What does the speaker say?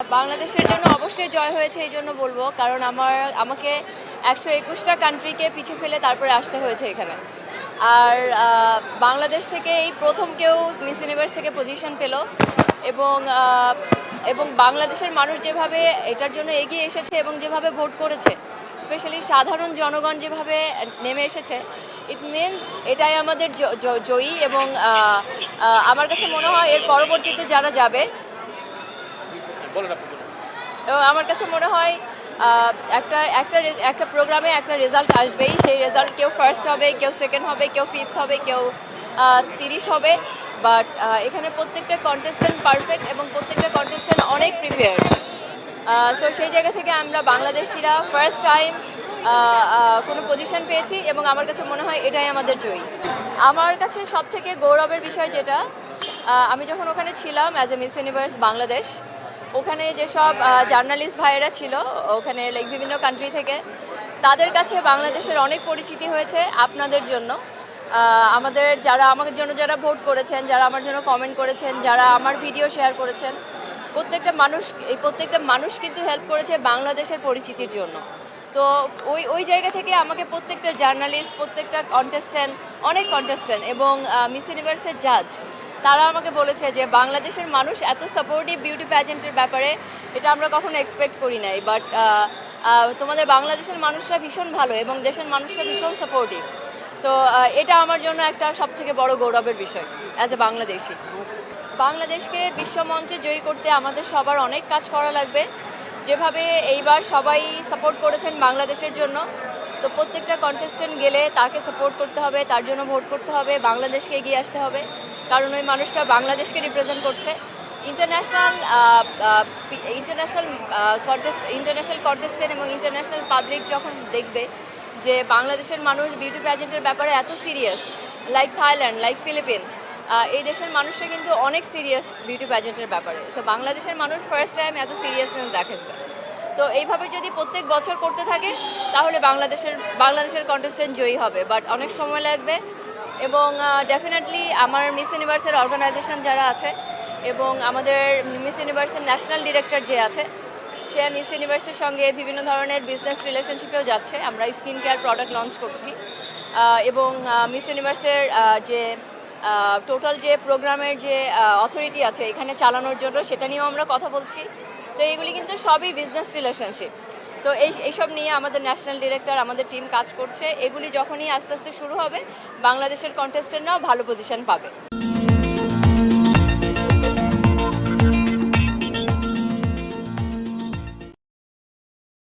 বাংলাদেশের জন্য অবশ্যই জয় হয়েছে এই জন্য বলবো, কারণ আমাকে 121টা কান্ট্রিকে পিছিয়ে ফেলে তারপরে আসতে হয়েছে এখানে। আর বাংলাদেশ থেকে এই প্রথম কেউ মিস ইউনিভার্স থেকে পজিশন পেল, এবং এবং বাংলাদেশের মানুষ যেভাবে এটার জন্য এগিয়ে এসেছে এবং যেভাবে ভোট করেছে, স্পেশালি সাধারণ জনগণ যেভাবে নেমে এসেছে, ইট মিনস এটাই আমাদের জয়ী। এবং আমার কাছে মনে হয় এর পরবর্তীতে যারা যাবে, এবং আমার কাছে মনে হয় একটা একটা একটা প্রোগ্রামে একটা রেজাল্ট আসবেই। সেই রেজাল্ট কেউ ফার্স্ট হবে, কেউ সেকেন্ড হবে, কেউ ফিফথ হবে, কেউ 30 হবে। বাট এখানে প্রত্যেকটা কন্টেস্ট্যান্ট পারফেক্ট এবং প্রত্যেকটা কন্টেস্ট্যান্ট অনেক প্রিপেয়ার্ড। সো সেই জায়গা থেকে আমরা বাংলাদেশিরা ফার্স্ট টাইম কোনো পজিশন পেয়েছি, এবং আমার কাছে মনে হয় এটাই আমাদের জয়ী। আমার কাছে সবথেকে গৌরবের বিষয় যেটা, আমি যখন ওখানে ছিলাম as a miss universe Bangladesh, ওখানে যেসব জার্নালিস্ট ভাইয়েরা ছিল ওখানে বিভিন্ন কান্ট্রি থেকে, তাদের কাছে বাংলাদেশের অনেক পরিচিতি হয়েছে আপনাদের জন্য। আমাদের আমার জন্য যারা ভোট করেছেন, যারা আমার জন্য কমেন্ট করেছেন, যারা আমার ভিডিও শেয়ার করেছেন, প্রত্যেকটা মানুষ কিন্তু হেল্প করেছে বাংলাদেশের পরিচিতির জন্য। তো ওই জায়গা থেকে আমাকে প্রত্যেকটা জার্নালিস্ট, প্রত্যেকটা অনেক কন্টেস্ট্যান্ট এবং মিস ইউনিভার্সের জাজ, তারা আমাকে বলেছে যে বাংলাদেশের মানুষ এত সাপোর্টিভ বিউটি প্যাজেন্টের ব্যাপারে এটা আমরা কখনো এক্সপেক্ট করি নাই। বাট তোমাদের বাংলাদেশের মানুষরা ভীষণ ভালো এবং দেশের মানুষরা ভীষণ সাপোর্টিভ। সো এটা আমার জন্য একটা সবথেকে বড় গৌরবের বিষয় অ্যাজ এ বাংলাদেশি। বাংলাদেশকে বিশ্বমঞ্চে জয়ী করতে আমাদের সবার অনেক কাজ করা লাগবে। যেভাবে এইবার সবাই সাপোর্ট করেছেন বাংলাদেশের জন্য, তো প্রত্যেকটা কন্টেস্টেন্ট গেলে তাকে সাপোর্ট করতে হবে, তার জন্য ভোট করতে হবে, বাংলাদেশকে এগিয়ে আসতে হবে, কারণ ওই মানুষটা বাংলাদেশকে রিপ্রেজেন্ট করছে। ইন্টারন্যাশনাল কন্টেস্টেন্ট এবং ইন্টারন্যাশনাল পাবলিক যখন দেখবে যে বাংলাদেশের মানুষ বিউটি প্যাজেন্টের ব্যাপারে এত serious, like Thailand, like Philippines, এই দেশের মানুষরা কিন্তু অনেক সিরিয়াস বিউটি প্যাজেন্টের ব্যাপারে। সো বাংলাদেশের মানুষ ফার্স্ট টাইম এত সিরিয়াসনেস দেখাচ্ছে। তো এইভাবে যদি প্রত্যেক বছর করতে থাকে তাহলে বাংলাদেশের কন্টেস্টেন্ট জয়ী হবে, বাট অনেক সময় লাগবে। এবং ডেফিনেটলি আমার মিস ইউনিভার্সের অর্গানাইজেশন যারা আছে এবং আমাদের মিস ইউনিভার্সের ন্যাশনাল ডিরেক্টর যে আছে, সে মিস ইউনিভার্সের সঙ্গে বিভিন্ন ধরনের বিজনেস রিলেশনশিপেও যাচ্ছে। আমরা স্কিন কেয়ার প্রোডাক্ট লঞ্চ করছি, এবং মিস ইউনিভার্সের যে টোটাল যে প্রোগ্রামের যে অথরিটি আছে এখানে চালানোর জন্য, সেটা নিয়েও আমরা কথা বলছি। তো এইগুলি কিন্তু সবই বিজনেস রিলেশনশিপ। তো এইসব নিয়ে আমাদের ন্যাশনাল ডিরেক্টর, আমাদের টিম কাজ করছে। এগুলি যখনই আস্তে আস্তে শুরু হবে, বাংলাদেশের কন্টেস্টেন্টরাও ভালো পজিশন পাবে।